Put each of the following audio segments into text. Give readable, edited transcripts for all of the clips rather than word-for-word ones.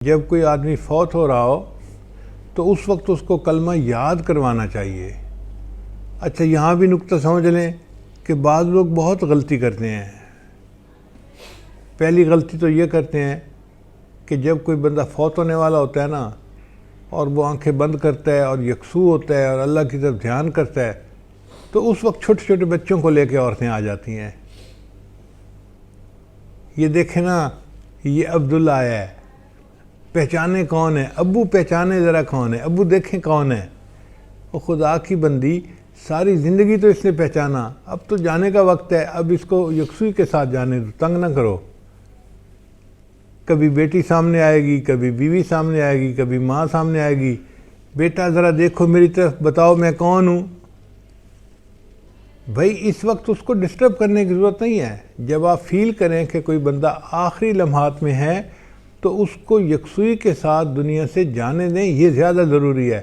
جب کوئی آدمی فوت ہو رہا ہو تو اس وقت اس کو کلمہ یاد کروانا چاہیے۔ اچھا، یہاں بھی نکتہ سمجھ لیں کہ بعض لوگ بہت غلطی کرتے ہیں۔ پہلی غلطی تو یہ کرتے ہیں کہ جب کوئی بندہ فوت ہونے والا ہوتا ہے نا، اور وہ آنکھیں بند کرتا ہے اور یکسو ہوتا ہے اور اللہ کی طرف دھیان کرتا ہے، تو اس وقت چھوٹے چھوٹے بچوں کو لے کے عورتیں آ جاتی ہیں۔ یہ دیکھیں نا، یہ عبداللہ آیا ہے، پہچانے کون ہے؟ ابو پہچانے ذرا کون ہے؟ ابو دیکھیں کون ہے؟ وہ خدا کی بندی، ساری زندگی تو اس نے پہچانا، اب تو جانے کا وقت ہے، اب اس کو یکسوئی کے ساتھ جانے دو، تنگ نہ کرو۔ کبھی بیٹی سامنے آئے گی، کبھی بیوی سامنے آئے گی، کبھی ماں سامنے آئے گی، بیٹا ذرا دیکھو میری طرف، بتاؤ میں کون ہوں؟ بھائی اس وقت اس کو ڈسٹرب کرنے کی ضرورت نہیں ہے۔ جب آپ فیل کریں کہ کوئی بندہ آخری لمحات میں ہے تو اس کو یکسوئی کے ساتھ دنیا سے جانے دیں، یہ زیادہ ضروری ہے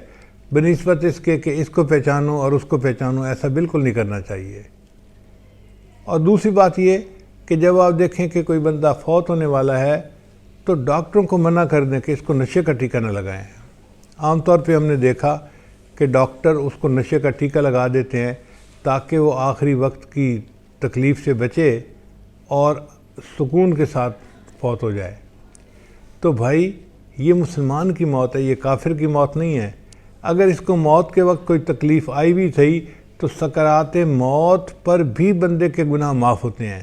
بنسبت اس کے کہ اس کو پہچانو اور اس کو پہچانو۔ ایسا بالکل نہیں کرنا چاہیے۔ اور دوسری بات یہ کہ جب آپ دیکھیں کہ کوئی بندہ فوت ہونے والا ہے تو ڈاکٹروں کو منع کر دیں کہ اس کو نشے کا ٹیکہ نہ لگائیں۔ عام طور پہ ہم نے دیکھا کہ ڈاکٹر اس کو نشے کا ٹیکہ لگا دیتے ہیں تاکہ وہ آخری وقت کی تکلیف سے بچے اور سکون کے ساتھ فوت ہو جائے۔ تو بھائی یہ مسلمان کی موت ہے، یہ کافر کی موت نہیں ہے۔ اگر اس کو موت کے وقت کوئی تکلیف آئی بھی تھی تو سکرات موت پر بھی بندے کے گناہ معاف ہوتے ہیں۔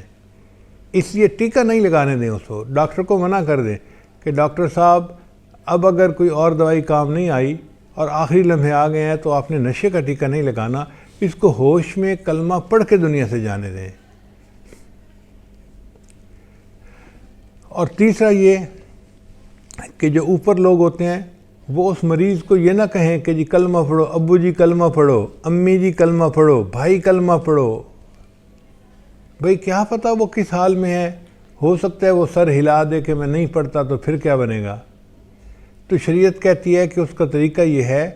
اس لیے ٹیکہ نہیں لگانے دیں اس کو، ڈاکٹر کو منع کر دیں کہ ڈاکٹر صاحب اب اگر کوئی اور دوائی کام نہیں آئی اور آخری لمحے آ گئے ہیں تو آپ نے نشے کا ٹیکہ نہیں لگانا، اس کو ہوش میں کلمہ پڑھ کے دنیا سے جانے دیں۔ اور تیسرا یہ کہ جو اوپر لوگ ہوتے ہیں وہ اس مریض کو یہ نہ کہیں کہ جی کلمہ پڑھو، ابو جی کلمہ پڑھو، امی جی کلمہ پڑھو، بھائی کلمہ پڑھو۔ بھئی کیا پتہ وہ کس حال میں ہے، ہو سکتا ہے وہ سر ہلا دے کہ میں نہیں پڑھتا، تو پھر کیا بنے گا؟ تو شریعت کہتی ہے کہ اس کا طریقہ یہ ہے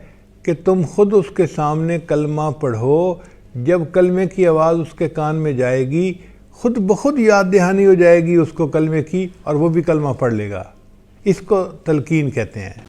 کہ تم خود اس کے سامنے کلمہ پڑھو، جب کلمے کی آواز اس کے کان میں جائے گی خود بخود یاد دہانی ہو جائے گی اس کو کلمے کی، اور وہ بھی کلمہ پڑھ لے گا۔ اس کو تلقین کہتے ہیں۔